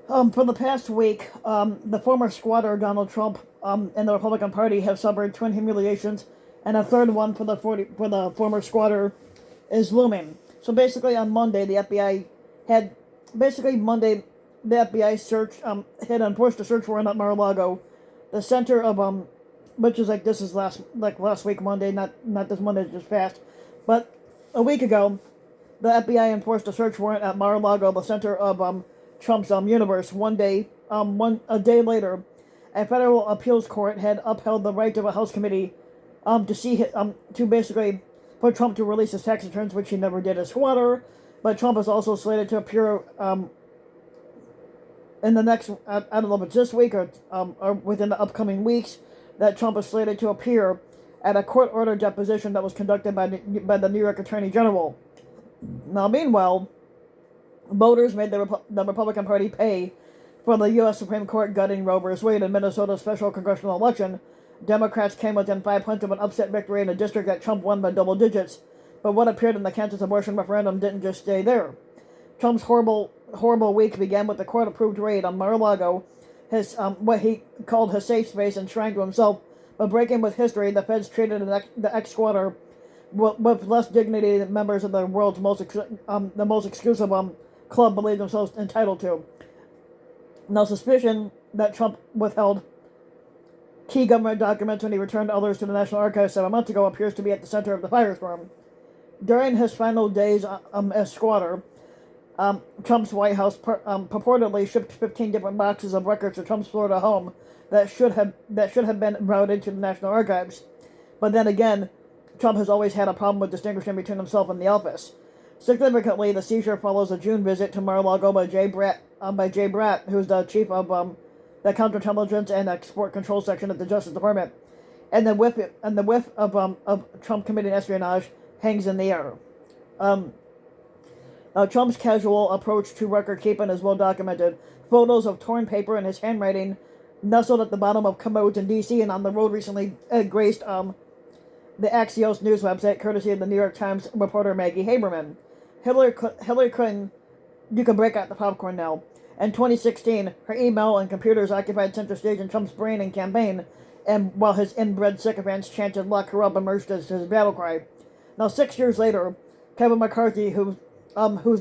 For the past week, the former squatter Donald Trump and the Republican Party have suffered twin humiliations, and a third one for the former squatter is looming. So basically, on Monday, the FBI had Monday the FBI searched had enforced a search warrant at Mar-a-Lago, the center of which is last week Monday, not this Monday just passed, but a week ago the FBI enforced a search warrant at Mar-a-Lago, the center of Trump's universe. A day later, a federal appeals court had upheld the right of a House committee to basically for Trump to release his tax returns, which he never did as squatter. But Trump is also slated to appear in the next, I don't know if it's this week or within the upcoming weeks, that Trump is slated to appear at a court-ordered deposition that was conducted by the New York Attorney General. Now, meanwhile, voters made the Republican Party pay for the U.S. Supreme Court gutting Roe v. Wade in Minnesota's special congressional election. Democrats came within 5 points of an upset victory in a district that Trump won by double digits. But what appeared in the Kansas abortion referendum didn't just stay there. Trump's horrible week began with the court-approved raid on Mar-a-Lago, his what he called his safe space enshrined to himself. But breaking with history, the feds treated the ex-squatter with less dignity than members of the world's most exclusive club believe themselves entitled to. Now, suspicion that Trump withheld key government documents when he returned others to the National Archives 7 months ago appears to be at the center of the firestorm. During his final days as squatter, Trump's White House purportedly shipped 15 different boxes of records to Trump's Florida home that should have been routed to the National Archives. But then again, Trump has always had a problem with distinguishing between himself and the office. Significantly, the seizure follows a June visit to Mar-a-Lago by Jay Bratt, who's the chief of the counterintelligence and export control section at the Justice Department, and the whiff of Trump committing espionage hangs in the air. Trump's casual approach to record keeping is well documented. Photos of torn paper and his handwriting nestled at the bottom of commodes in D.C. and on the road recently graced the Axios news website, courtesy of the New York Times reporter Maggie Haberman. Hillary Clinton, you can break out the popcorn now. In 2016, her email and computers occupied center stage in Trump's brain and campaign, and while his inbred sycophants chanted "Lock her up" emerged as his battle cry. Now, 6 years later, Kevin McCarthy, who's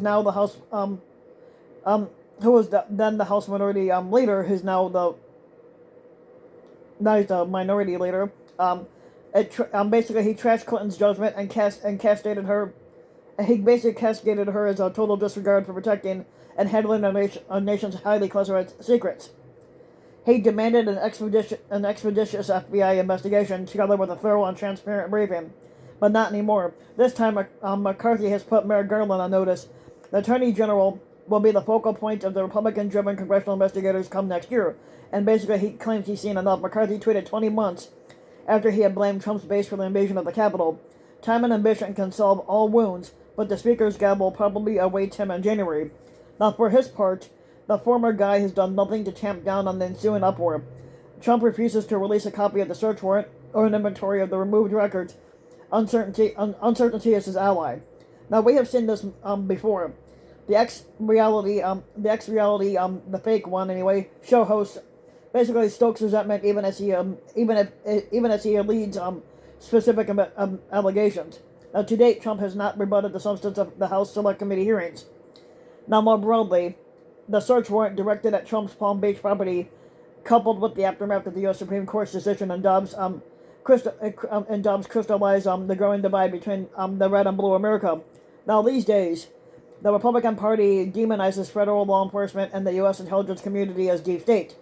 now the House, who was then the House Minority Leader, who's now he's the Minority Leader. Basically, he trashed Clinton's judgment and castigated her. He basically castigated her as a total disregard for protecting and handling a nation's highly classified secrets. He demanded an expeditious FBI investigation together with a thorough and transparent briefing. But not anymore. This time, McCarthy has put Merrick Garland on notice. The Attorney General will be the focal point of the Republican-driven congressional investigators come next year. And basically, he claims he's seen enough. McCarthy tweeted 20 months after he had blamed Trump's base for the invasion of the Capitol. Time and ambition can solve all wounds, but the Speaker's gavel probably awaits him in January. Now, for his part, the former guy has done nothing to tamp down on the ensuing uproar. Trump refuses to release a copy of the search warrant or an inventory of the removed records. Uncertainty is his ally. Now, we have seen this before. The ex-reality, the fake one anyway, show host basically stokes resentment even as he leads specific allegations. Now, to date, Trump has not rebutted the substance of the House Select Committee hearings. Now, more broadly, the search warrant directed at Trump's Palm Beach property, coupled with the aftermath of the U.S. Supreme Court's decision on Dobbs, crystallized the growing divide between the red and blue America. Now, these days, the Republican Party demonizes federal law enforcement and the U.S. intelligence community as deep state.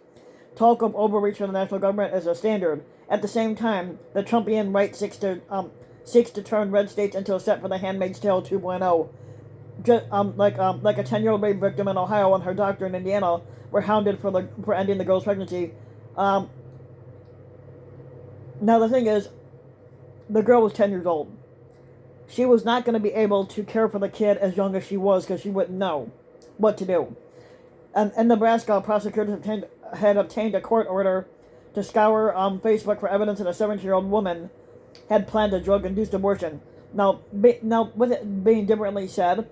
Talk of overreach from the national government is a standard. At the same time, the Trumpian right seeks to turn red states into a set for the Handmaid's Tale 2.0. Like a 10-year-old rape victim in Ohio and her doctor in Indiana were hounded for ending the girl's pregnancy. Now the thing is, the girl was 10 years old. She was not going to be able to care for the kid as young as she was because she wouldn't know what to do. And in Nebraska, prosecutors had obtained a court order to scour Facebook for evidence that a 17-year-old woman had planned a drug-induced abortion. Now, with it being differently said,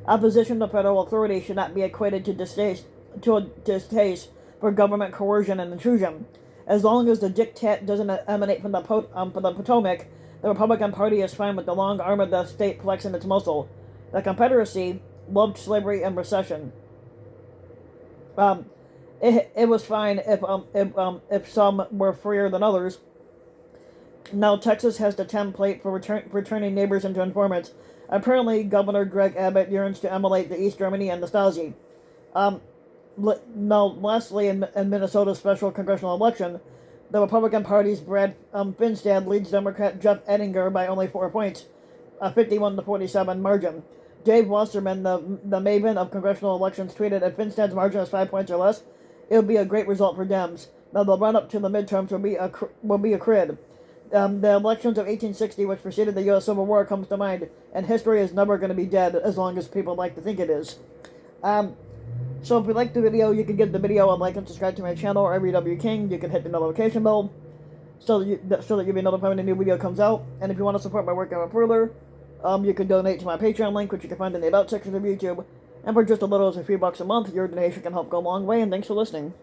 opposition to federal authority should not be equated to distaste to a distaste for government coercion and intrusion. As long as the diktat doesn't emanate from the Potomac, the Republican Party is fine with the long arm of the state flexing its muscle. The Confederacy loved slavery and recession. It was fine if some were freer than others. Now Texas has the template for returning neighbors into informants. Apparently, Governor Greg Abbott yearns to emulate the East Germany and the Stasi. Now, lastly, in Minnesota's special congressional election, the Republican Party's Brad Finstad leads Democrat Jeff Ettinger by only 4 points, a 51-47 margin. Dave Wasserman, the maven of congressional elections, tweeted, "If Finstad's margin is 5 points or less, it would be a great result for Dems. Now, the run-up to the midterms will be a crib." The elections of 1860, which preceded the U.S. Civil War, comes to mind, and history is never going to be dead as long as people like to think it is. So if you like the video, you can give the video a like and subscribe to my channel, RVW King. You can hit the notification bell so that you'll be notified when a new video comes out. And if you want to support my work even further, you can donate to my Patreon link, which you can find in the About section of YouTube. And for just as little as a few bucks a month, your donation can help go a long way, and thanks for listening.